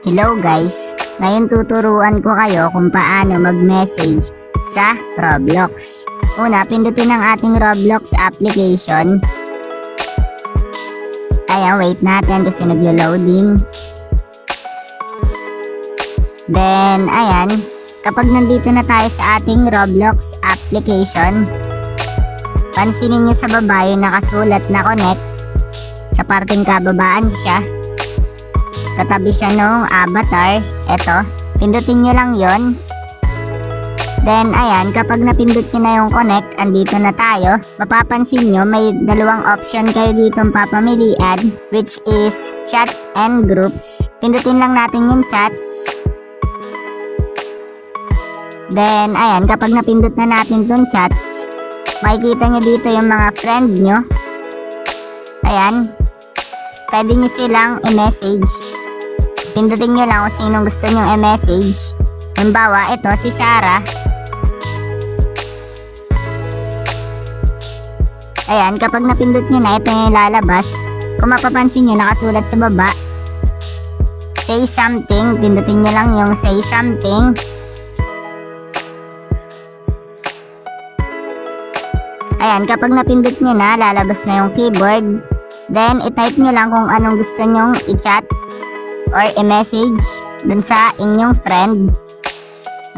Hello guys! Ngayon tuturuan ko kayo kung paano mag-message sa Roblox. Una, pindutin ang ating Roblox application. Ayan, wait natin kasi naglo-loading. Then, ayan, kapag nandito na tayo sa ating Roblox application, pansinin nyo sa baba yung nakasulat na connect. Sa parting kababaan siya. Katabi siya nung avatar. Eto, pindutin nyo lang yon. Then, ayan, kapag napindot nyo na yung connect, andito na tayo. Mapapansin nyo, may dalawang option kayo ditong papamilian, which is chats and groups. Pindutin lang natin yung chats. Then, ayan, kapag napindot na natin tong chats, makikita nyo dito yung mga friend nyo. Ayan, pwede nyo silang i-message. Pindutin nyo lang kung sinong gusto nyo i-message. Halimbawa, ito si Sarah. Ayan, kapag napindot nyo na, ito yung lalabas. Kung mapapansin nyo, nakasulat sa baba, say something. Pindutin nyo lang yung say something. Ayan, kapag napindot nyo na, lalabas na yung keyboard. Then, i-type nyo lang kung anong gusto nyong i-chat or i-message dun sa inyong friend.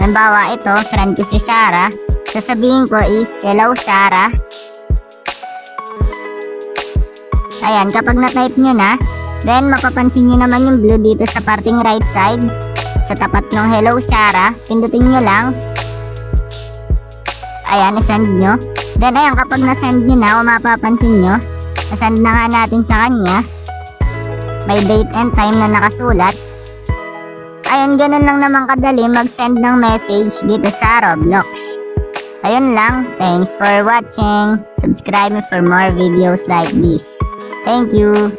Halimbawa, ito, friend ko si Sarah. Sasabihin ko is, hello Sarah. Ayan, kapag na-type nyo na, then mapapansin nyo naman yung blue dito sa parting right side. Sa tapat ng hello Sarah, pindutin nyo lang. Ayan, isend nyo. Then, ayan, kapag na-send nyo na, kung mapapansin nyo, nasend na nga natin sa kanya. May date and time na nakasulat. Ayun, ganun lang naman kadali mag-send ng message dito sa Roblox. Ayun lang. Thanks for watching. Subscribe me for more videos like this. Thank you.